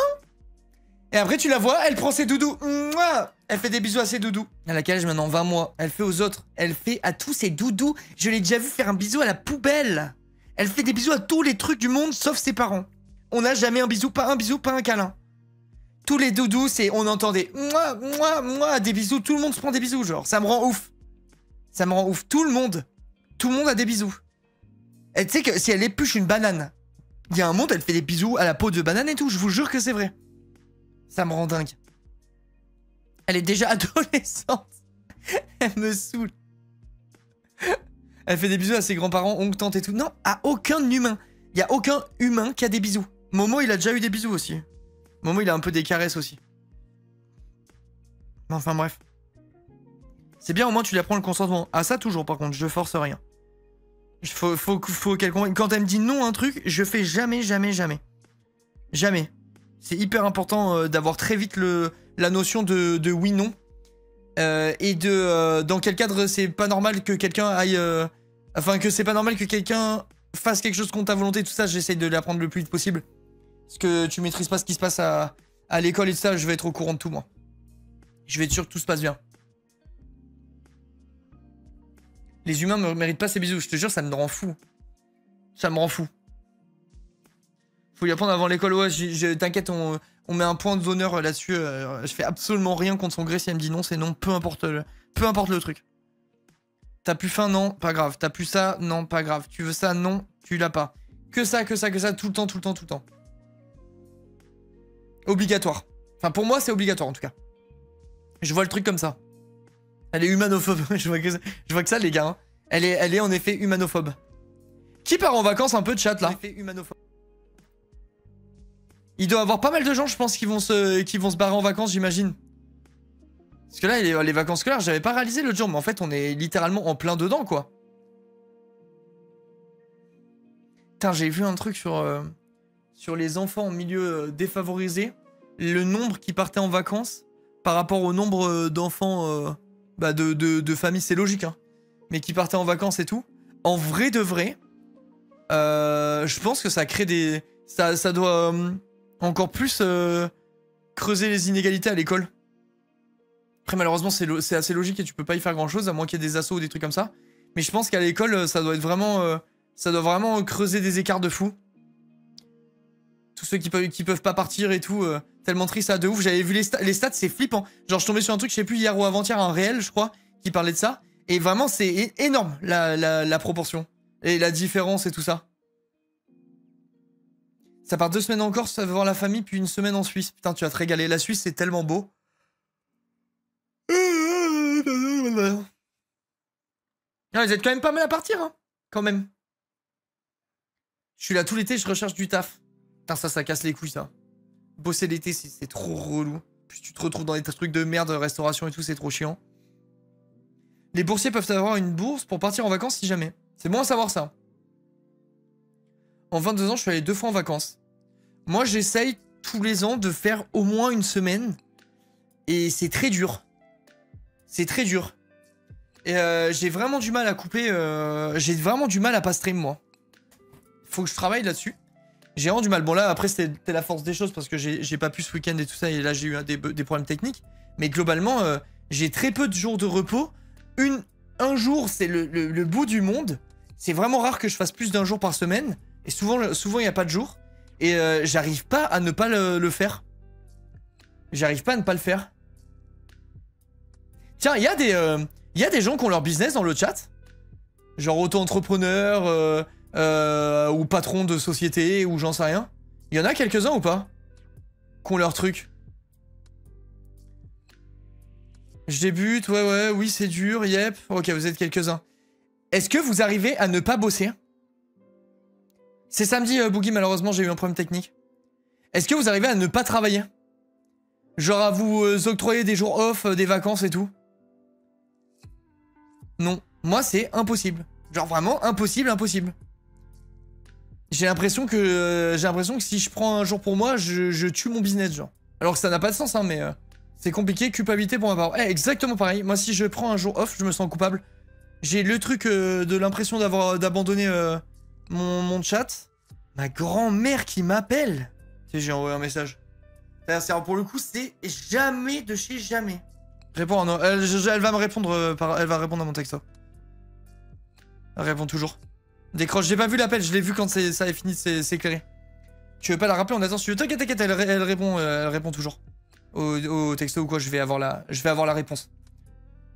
Et après, tu la vois, elle prend ses doudous. Mouah, elle fait des bisous à ses doudous. À laquelle je maintenant 20 mois. Elle fait aux autres. Elle fait à tous ses doudous. Je l'ai déjà vu faire un bisou à la poubelle. Elle fait des bisous à tous les trucs du monde, sauf ses parents. On n'a jamais un bisou, pas un câlin. Tous les doudous, c'est on entendait moi, des bisous. Tout le monde se prend des bisous, genre. Ça me rend ouf. Ça me rend ouf. Tout le monde a des bisous. Et tu sais que si elle épluche une banane, il y a un monde, elle fait des bisous à la peau de banane et tout. Je vous jure que c'est vrai. Ça me rend dingue. Elle est déjà adolescente. Elle me saoule. Elle fait des bisous à ses grands-parents, oncles, tantes et tout. Non, à aucun humain. Il y a aucun humain qui a des bisous. Momo, il a déjà eu des bisous aussi. Momo, il a un peu des caresses aussi. Enfin bref. C'est bien, au moins tu lui apprends le consentement. Ah ça toujours par contre, je force rien. Faut qu'elle comprenne. Quand elle me dit non un truc, je fais jamais. Jamais. C'est hyper important d'avoir très vite la notion de oui-non. Et de dans quel cadre c'est pas normal que quelqu'un aille... Enfin, que c'est pas normal que quelqu'un fasse quelque chose contre ta volonté, tout ça, j'essaye de l'apprendre le plus vite possible. Parce que tu maîtrises pas ce qui se passe à l'école et tout ça, je vais être au courant de tout, moi. Je vais être sûr que tout se passe bien. Les humains me méritent pas ces bisous, je te jure, ça me rend fou. Ça me rend fou. Faut y apprendre avant l'école, ouais, t'inquiète, on met un point d'honneur là-dessus. Je fais absolument rien contre son gré, si elle me dit non, c'est non, peu importe le truc. T'as plus faim, non, pas grave. T'as plus ça, non, pas grave. Tu veux ça, non, tu l'as pas. Que ça, tout le temps, tout le temps, tout le temps. Obligatoire. Enfin, pour moi, c'est obligatoire, en tout cas. Je vois le truc comme ça. Elle est humanophobe. je vois que ça, les gars. Hein. Elle est en effet humanophobe. Qui part en vacances un peu de chat, là? Il doit y avoir pas mal de gens, je pense, qui vont se barrer en vacances, j'imagine. Parce que là, les vacances scolaires, j'avais pas réalisé l'autre jour, mais en fait, on est littéralement en plein dedans, quoi. Putain, j'ai vu un truc sur les enfants en milieu défavorisé. Le nombre qui partaient en vacances par rapport au nombre d'enfants de familles, c'est logique, hein. Mais qui partaient en vacances et tout. En vrai de vrai, je pense que ça crée des... Ça doit encore plus creuser les inégalités à l'école. Après, malheureusement, c'est assez logique et tu peux pas y faire grand chose, à moins qu'il y ait des assos ou des trucs comme ça. Mais je pense qu'à l'école, ça doit être vraiment... ça doit vraiment creuser des écarts de fou. Tous ceux qui peuvent pas partir et tout, tellement triste, ça, de ouf. J'avais vu les stats, c'est flippant. Genre, je tombais sur un truc, je sais plus, hier ou avant-hier, un réel, je crois, qui parlait de ça. Et vraiment, c'est énorme, la proportion. Et la différence et tout ça. Ça part 2 semaines en Corse, ça va voir la famille, puis 1 semaine en Suisse. Putain, tu vas te régaler. La Suisse, c'est tellement beau. Ah, vous êtes quand même pas mal à partir, hein. Quand même. Je suis là tout l'été, je recherche du taf. Putain, ça casse les couilles, ça. Bosser l'été, c'est trop relou. Puis tu te retrouves dans des trucs de merde, restauration et tout, c'est trop chiant. Les boursiers peuvent avoir une bourse pour partir en vacances si jamais. C'est bon à savoir ça. En 22 ans, je suis allé 2 fois en vacances. Moi, j'essaye tous les ans de faire au moins 1 semaine. Et c'est très dur. C'est très dur. Et j'ai vraiment du mal à couper. J'ai vraiment du mal à pas stream, moi. Faut que je travaille là-dessus. J'ai vraiment du mal. Bon, là, après, c'était la force des choses parce que j'ai pas pu ce week-end et tout ça. Et là, j'ai eu des problèmes techniques. Mais globalement, j'ai très peu de jours de repos. Un jour, c'est le bout du monde. C'est vraiment rare que je fasse plus d'1 jour par semaine. Et souvent, il n'y a pas de jour. Et j'arrive pas à ne pas le faire. J'arrive pas à ne pas le faire. Tiens, il y a des gens qui ont leur business dans le chat. Genre auto-entrepreneur ou patron de société ou j'en sais rien. Il y en a quelques-uns ou pas? Qui ont leur truc. Je débute, oui, c'est dur, yep. Ok, vous êtes quelques-uns. Est-ce que vous arrivez à ne pas bosser? C'est samedi, Boogie, malheureusement, j'ai eu un problème technique. Est-ce que vous arrivez à ne pas travailler? Genre à vous octroyer des jours off, des vacances et tout? Non. Moi, c'est impossible. Genre vraiment impossible, impossible. J'ai l'impression que si je prends un jour pour moi, je tue mon business, genre. Alors que ça n'a pas de sens, hein, mais... c'est compliqué, culpabilité pour ma part. Eh, exactement pareil. Moi, si je prends un jour off, je me sens coupable. J'ai le truc de l'impression d'abandonner mon chat. Ma grand-mère qui m'appelle. Tu sais, j'ai envoyé un message. C'est-à-dire, pour le coup, c'est jamais de chez jamais. Réponds, non. Elle va me répondre elle va répondre à mon texto. Elle répond toujours. Décroche. J'ai pas vu l'appel, je l'ai vu quand ça a fini de s'éclairer. Tu veux pas la rappeler en attendant? T'inquiète, elle répond toujours. Au texto ou quoi, je vais avoir la réponse.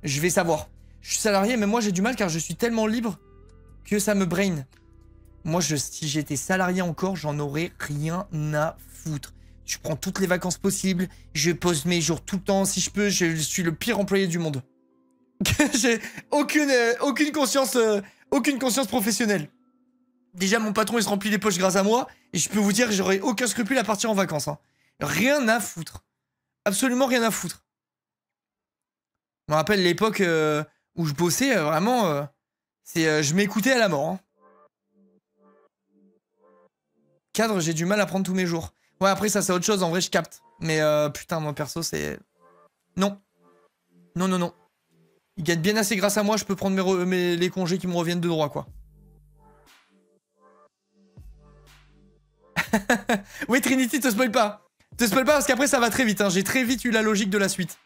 Je vais savoir. Je suis salarié, mais moi j'ai du mal car je suis tellement libre que ça me brain. Moi, si j'étais salarié encore, j'en aurais rien à foutre. Je prends toutes les vacances possibles, je pose mes jours tout le temps, si je peux, je suis le pire employé du monde. J'ai aucune conscience professionnelle. Déjà, mon patron, il se remplit les poches grâce à moi, et je peux vous dire que j'aurais aucun scrupule à partir en vacances. Hein. Rien à foutre. Absolument rien à foutre. Je me rappelle l'époque où je bossais, vraiment, je m'écoutais à la mort. Hein. Cadre, j'ai du mal à prendre tous mes jours. Ouais, après, ça, c'est autre chose. En vrai, je capte. Mais putain, moi, perso, c'est... Non. Non, non, non. Ils gagnent bien assez grâce à moi. Je peux prendre les congés qui me reviennent de droit, quoi. Oui, Trinity, te spoil pas. Te spoil pas parce qu'après, ça va très vite. Hein. J'ai très vite eu la logique de la suite.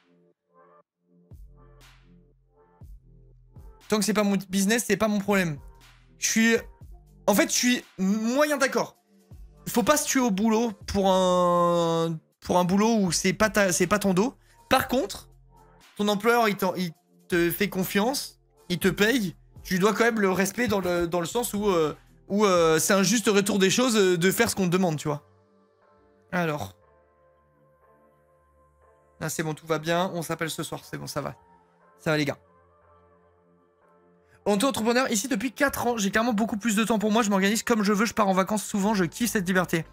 Tant que c'est pas mon business, c'est pas mon problème. Je suis... En fait, je suis moyen d'accord. Faut pas se tuer au boulot pour un boulot où c'est pas ton dos. Par contre, ton employeur, il te fait confiance, il te paye. Tu dois quand même le respect dans le sens où c'est un juste retour des choses de faire ce qu'on te demande, tu vois. Alors. Là, c'est bon, tout va bien. On s'appelle ce soir, c'est bon, ça va. Ça va, les gars. Auto-entrepreneur, ici depuis 4 ans, j'ai clairement beaucoup plus de temps pour moi, je m'organise comme je veux, je pars en vacances souvent, je kiffe cette liberté.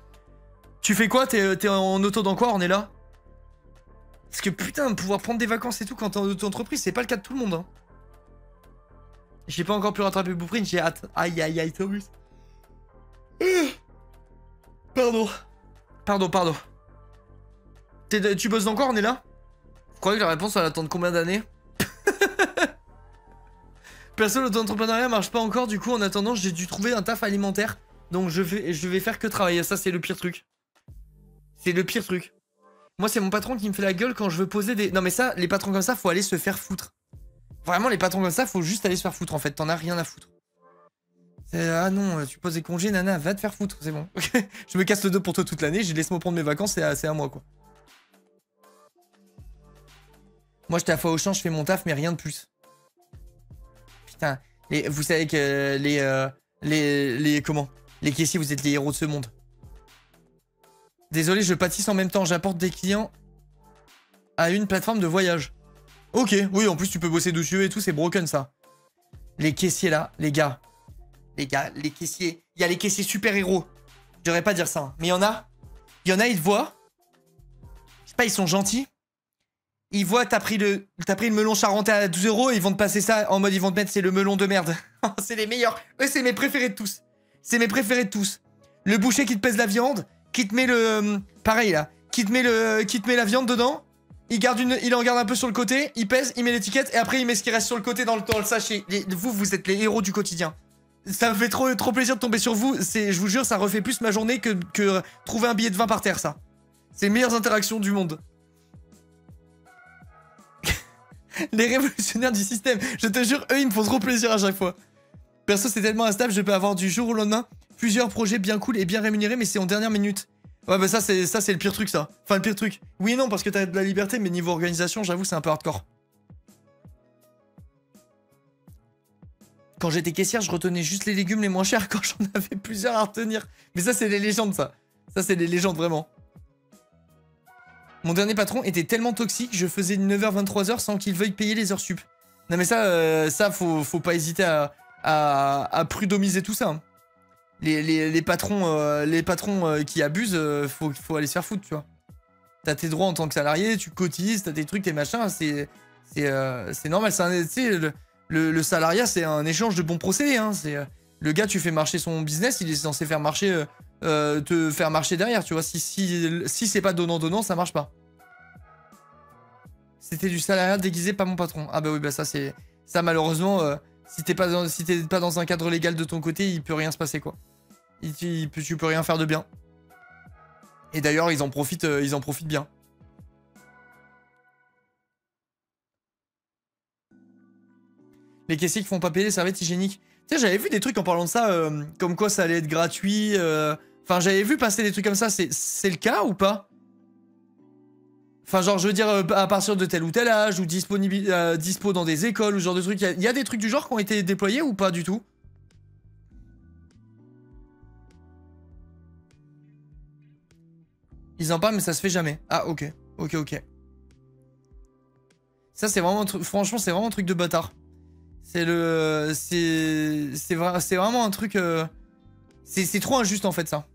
Tu fais quoi? T'es en auto dans quoi? On est là? Parce que putain, pouvoir prendre des vacances et tout quand t'es en auto-entreprise, c'est pas le cas de tout le monde. Hein. J'ai pas encore pu rattraper Blueprint, j'ai hâte. Aïe aïe aïe, Thomas. Pardon. Pardon. Tu bosses dans quoi? On est là? Vous croyez que la réponse, elle attend combien d'années? Perso, l'auto-entrepreneuriat marche pas encore, du coup, en attendant, j'ai dû trouver un taf alimentaire. Donc, je vais faire que travailler. Ça, c'est le pire truc. C'est le pire truc. Moi, c'est mon patron qui me fait la gueule quand je veux poser des... Non, mais ça, les patrons comme ça, faut aller se faire foutre. Vraiment, les patrons comme ça, faut juste aller se faire foutre, en fait. T'en as rien à foutre. Ah non, tu poses des congés, nana, va te faire foutre, c'est bon. Je me casse le dos pour toi toute l'année, je laisse-moi prendre mes vacances, c'est à moi, quoi. Moi, j'étais à Auchan, je fais mon taf, mais rien de plus. Putain, vous savez que comment? Les caissiers, vous êtes les héros de ce monde. Désolé, je pâtisse en même temps, j'apporte des clients à une plateforme de voyage. Ok, oui, en plus tu peux bosser dessus et tout, c'est broken ça. Les caissiers là, les gars, les caissiers, il y a les caissiers super-héros. Je devrais pas dire ça, hein. Mais il y en a, ils te voient. Je sais pas, ils sont gentils. Ils voient, t'as pris le melon charentais à 12 €, ils vont te passer ça en mode, ils vont te mettre, c'est le melon de merde. C'est les meilleurs. Eux, c'est mes préférés de tous. C'est mes préférés de tous. Le boucher qui te pèse la viande, qui te met le... pareil là, qui te met la viande dedans, il en garde un peu sur le côté, il pèse, il met l'étiquette, et après il met ce qui reste sur le côté dans le sachet. Vous êtes les héros du quotidien. Ça me fait trop plaisir de tomber sur vous. Je vous jure, ça refait plus ma journée que trouver un billet de 20 par terre, ça. C'est les meilleures interactions du monde. Les révolutionnaires du système. Je te jure, eux, ils me font trop plaisir à chaque fois. Perso, c'est tellement instable, je peux avoir du jour au lendemain plusieurs projets bien cool et bien rémunérés, mais c'est en dernière minute. Ouais, bah ça, c'est le pire truc, ça. Enfin, le pire truc. Oui et non, parce que t'as de la liberté, mais niveau organisation, j'avoue, c'est un peu hardcore. Quand j'étais caissière, je retenais juste les légumes les moins chers quand j'en avais plusieurs à retenir. Mais ça, c'est des légendes, ça. Ça, c'est des légendes, vraiment. Mon dernier patron était tellement toxique, je faisais 9h-23h sans qu'il veuille payer les heures sup. Non mais ça faut pas hésiter à prud'homiser tout ça. Hein. Les patrons qui abusent, faut aller se faire foutre, tu vois. T'as tes droits en tant que salarié, tu cotises, t'as tes trucs, tes machins, c'est normal. Le salariat, c'est un échange de bons procédés. Hein. Le gars, tu fais marcher son business, il est censé faire marcher... te faire marcher derrière, tu vois. Si c'est pas donnant-donnant, ça marche pas. C'était du salariat déguisé, pas mon patron. Ah bah oui, bah ça c'est... Ça malheureusement, si t'es pas dans un cadre légal de ton côté, il peut rien se passer, quoi. Tu peux rien faire de bien. Et d'ailleurs, ils en profitent bien. Les caissiers qui font pas payer les serviettes hygiéniques. Tu sais, j'avais vu des trucs en parlant de ça, comme quoi ça allait être gratuit. Enfin, j'avais vu passer des trucs comme ça. C'est le cas ou pas? Enfin, genre, je veux dire, à partir de tel ou tel âge, ou dispo dans des écoles, ou ce genre de trucs. Il y a des trucs du genre qui ont été déployés ou pas du tout? Ils en parlent, mais ça se fait jamais. Ah, ok. Ok. Ça, c'est vraiment un truc... Franchement, c'est vraiment un truc de bâtard. C'est vraiment un truc... C'est trop injuste, en fait, ça.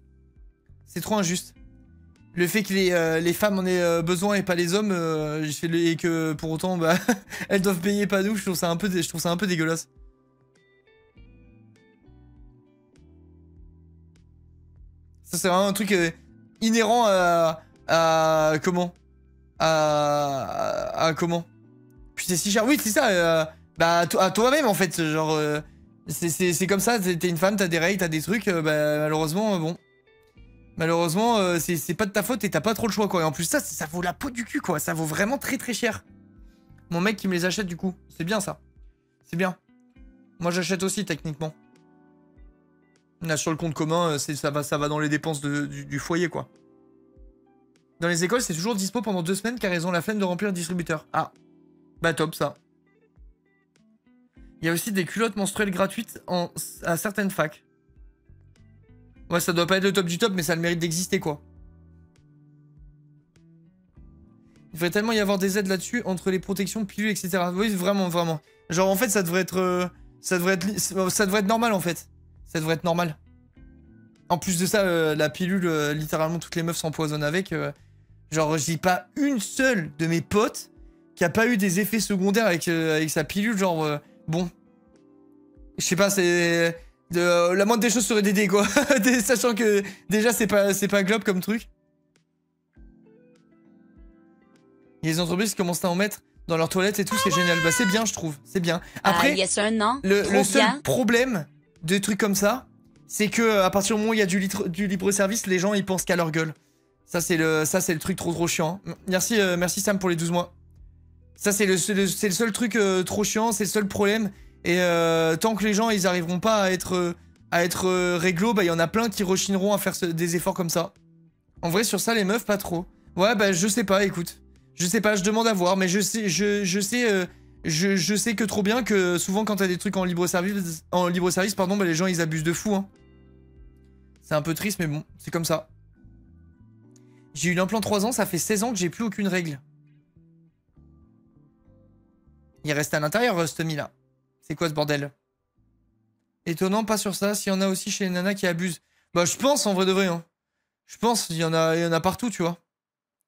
C'est trop injuste. Le fait que les femmes en aient besoin et pas les hommes, et que pour autant, bah, elles doivent payer pas nous, je trouve ça un peu dégueulasse. Ça, c'est vraiment un truc... inhérent à comment à comment. Puis c'est si cher. Oui, c'est ça. Bah à toi-même en fait. Genre c'est comme ça. T'es une femme, t'as des règles, t'as des trucs. Bah malheureusement bon. Malheureusement c'est pas de ta faute et t'as pas trop le choix quoi. Et en plus ça vaut la peau du cul quoi. Ça vaut vraiment très très cher. Mon mec qui me les achète du coup. C'est bien ça. C'est bien. Moi j'achète aussi techniquement. Là sur le compte commun, ça va dans les dépenses du foyer quoi. Dans les écoles c'est toujours dispo pendant 2 semaines car ils ont la flemme de remplir le distributeur. Ah. Bah top ça. Il y a aussi des culottes menstruelles gratuites à certaines facs. Ouais ça doit pas être le top du top mais ça a le mérite d'exister quoi. Il devrait tellement y avoir des aides là-dessus entre les protections, pilules, etc. Oui vraiment vraiment. Genre en fait ça devrait être normal en fait. Ça devrait être normal. En plus de ça, la pilule, littéralement toutes les meufs s'empoisonnent avec. Genre, j'ai pas une seule de mes potes qui a pas eu des effets secondaires avec sa pilule. Genre, bon. Je sais pas, c'est... la moindre des choses serait d'aider, quoi. Sachant que, déjà, c'est pas globe comme truc. Il y a des entreprises qui commencent à en mettre dans leurs toilettes et tout, c'est génial. Bah, c'est bien, je trouve. C'est bien. Après, yes, le seul problème de trucs comme ça, c'est que à partir du moment où il y a du libre-service, les gens, ils pensent qu'à leur gueule. Ça, c'est le truc trop chiant. Merci, merci Sam pour les 12 mois. Ça, c'est le seul truc trop chiant, c'est le seul problème. Et tant que les gens, ils arriveront pas à être réglo, bah, il y en a plein qui rechigneront à faire des efforts comme ça. En vrai, sur ça, les meufs, pas trop. Ouais, bah, je sais pas, écoute. Je sais pas, je demande à voir, mais je sais que trop bien que souvent, quand t'as des trucs en libre-service, pardon, bah, les gens, ils abusent de fou, hein. C'est un peu triste, mais bon, c'est comme ça. J'ai eu l'implant 3 ans, ça fait 16 ans que j'ai plus aucune règle. Il reste à l'intérieur, Rusty, là. C'est quoi ce bordel? Étonnant, pas sur ça. S'il y en a aussi chez les nanas qui abusent. Bah, je pense, en vrai de vrai. Hein. Je pense, il y en a partout, tu vois.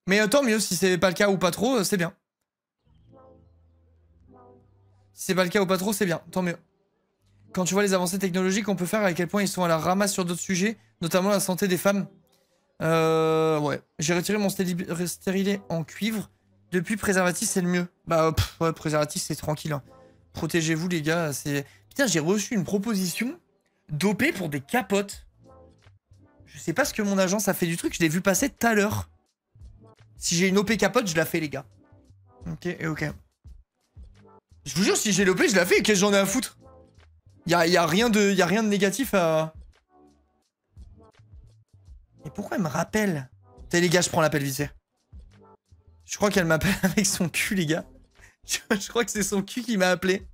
Mais tant mieux, si c'est pas le cas ou pas trop, c'est bien. Si c'est pas le cas ou pas trop, c'est bien. Tant mieux. Quand tu vois les avancées technologiques qu'on peut faire, à quel point ils sont à la ramasse sur d'autres sujets, notamment la santé des femmes. Ouais. J'ai retiré mon stérilet en cuivre. Depuis, préservatif, c'est le mieux. Bah, ouais, préservatif, c'est tranquille. Hein. Protégez-vous, les gars. C'est... Putain, j'ai reçu une proposition d'OP pour des capotes. Je sais pas ce que mon agence a fait du truc. Je l'ai vu passer tout à l'heure. Si j'ai une OP capote, je la fais, les gars. Ok, et ok. Je vous jure, si j'ai l'OP, je la fais. Qu'est-ce que j'en ai à foutre? Y a rien de négatif à... Et pourquoi elle me rappelle? T'es les gars, je prends l'appel vite fait. Je crois qu'elle m'appelle avec son cul, les gars. Je crois que c'est son cul qui m'a appelé.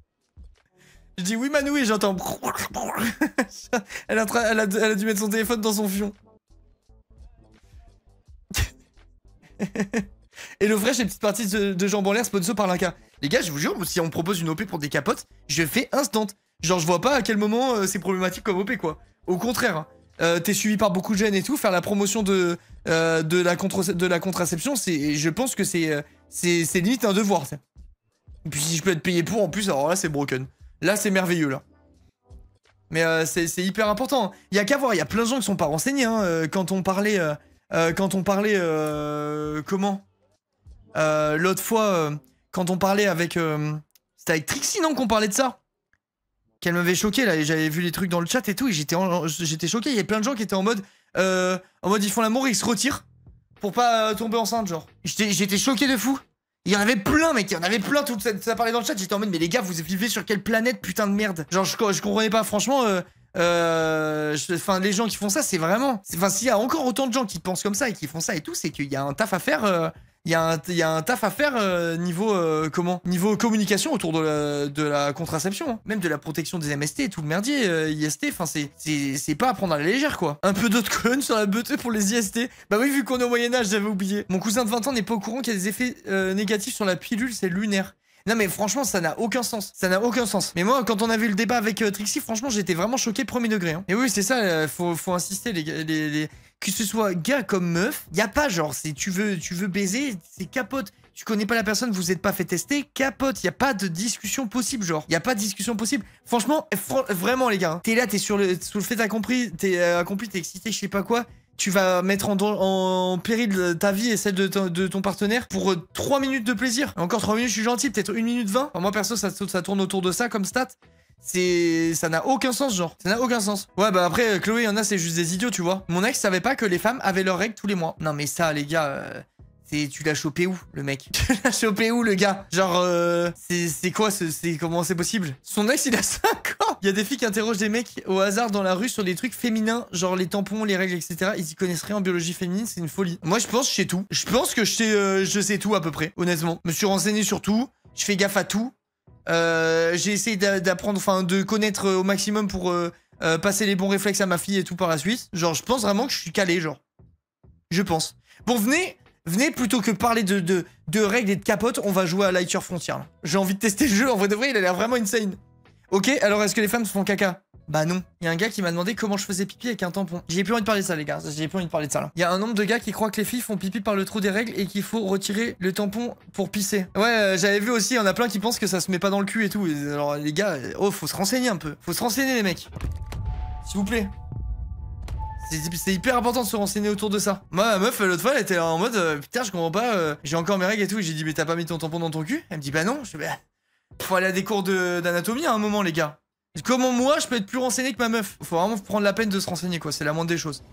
Je dis oui Manou et j'entends... elle a dû mettre son téléphone dans son fion. Et le vrai, j'ai une petite partie de jambes en l'air sponsor par l'Inca. Les gars, je vous jure, si on me propose une OP pour des capotes, je fais instant. Genre, je vois pas à quel moment c'est problématique comme OP, quoi. Au contraire, hein. T'es suivi par beaucoup de jeunes et tout, faire la promotion de la contraception, je pense que c'est limite un devoir, ça. Et puis si je peux être payé pour, en plus, alors là, c'est broken. Là, c'est merveilleux, là. Mais c'est hyper important. Il y a qu'à voir, il y a plein de gens qui sont pas renseignés, hein, quand on parlait... comment l'autre fois, quand on parlait avec... c'était avec Trixie, non, qu'on parlait de ça? Qu'elle m'avait choqué, là, et j'avais vu les trucs dans le chat et tout, et j'étais choqué. Il y a plein de gens qui étaient en mode ils font l'amour et ils se retirent pour pas tomber enceinte, genre. J'étais choqué de fou. Il y en avait plein, mec, il y en avait plein, tout ça parlait dans le chat. J'étais en mode, mais les gars, vous vivez sur quelle planète, putain de merde? Genre, je comprenais pas, franchement... Enfin, les gens qui font ça, c'est vraiment... Enfin, s'il y a encore autant de gens qui pensent comme ça et qui font ça et tout, c'est qu'il y a un taf à faire... Il y a un taf à faire niveau niveau communication autour de la contraception, hein. Même de la protection des MST et tout le merdier, IST, enfin c'est pas à prendre à la légère quoi. Un peu d'autres colonnes sur la BT pour les IST. Bah oui, vu qu'on est au Moyen-Âge, j'avais oublié. Mon cousin de 20 ans n'est pas au courant qu'il y a des effets négatifs sur la pilule, c'est lunaire. Non mais franchement ça n'a aucun sens. Ça n'a aucun sens. Mais moi quand on a vu le débat avec Trixie, franchement j'étais vraiment choqué premier degré. Hein. Et oui c'est ça, faut insister les que ce soit gars comme meuf, y a pas genre c'est tu veux baiser, c'est capote. Tu connais pas la personne, vous êtes pas fait tester, capote. Y a pas de discussion possible genre. Y a pas de discussion possible. Franchement, vraiment les gars, hein, t'es là, t'es sur le fait accompli, t'es excité, je sais pas quoi. tu vas mettre en péril ta vie et celle de ton partenaire pour 3 minutes de plaisir. Et encore 3 minutes, je suis gentil, peut-être 1 minute 20. Enfin, moi perso, ça tourne autour de ça comme stat. Ça n'a aucun sens, genre. Ça n'a aucun sens. Ouais, bah après, Chloé, il y en a, c'est juste des idiots, tu vois. Mon ex savait pas que les femmes avaient leurs règles tous les mois. Non, mais ça, les gars, tu l'as chopé où, le mec? Tu l'as chopé où, le gars? Genre, c'est quoi, comment c'est possible? Son ex, il a 5 ans. Il y a des filles qui interrogent des mecs au hasard dans la rue sur des trucs féminins, genre les tampons, les règles, etc. Ils y connaissent rien en biologie féminine, c'est une folie. Moi, je pense que je sais tout. Je pense que je sais tout, à peu près, honnêtement. Je me suis renseigné sur tout. Je fais gaffe à tout. J'ai essayé d'apprendre, enfin de connaître au maximum pour passer les bons réflexes à ma fille et tout par la suite. Genre, je pense vraiment que je suis calé, genre. Je pense. Bon, venez plutôt que parler de règles et de capotes, on va jouer à Lightyear Frontier. J'ai envie de tester le jeu, en vrai de vrai, il a l'air vraiment insane. Ok, alors est-ce que les femmes se font caca? Bah non. Il y a un gars qui m'a demandé comment je faisais pipi avec un tampon. J'ai plus envie de parler de ça, les gars. J'ai plus envie de parler de ça, là. Il y a un nombre de gars qui croient que les filles font pipi par le trou des règles et qu'il faut retirer le tampon pour pisser. Ouais, j'avais vu aussi, il y en a plein qui pensent que ça se met pas dans le cul et tout. Et alors, les gars, oh, faut se renseigner un peu. Faut se renseigner, les mecs. S'il vous plaît. C'est hyper important de se renseigner autour de ça. Moi, ma meuf, l'autre fois, elle était en mode, putain, je comprends pas, j'ai encore mes règles et tout. Et j'ai dit, mais t'as pas mis ton tampon dans ton cul? Elle me dit, bah non. Je fais, bah, faut aller à des cours d'anatomie à un moment, les gars. Comment moi je peux être plus renseigné que ma meuf? Faut vraiment prendre la peine de se renseigner, quoi, c'est la moindre des choses.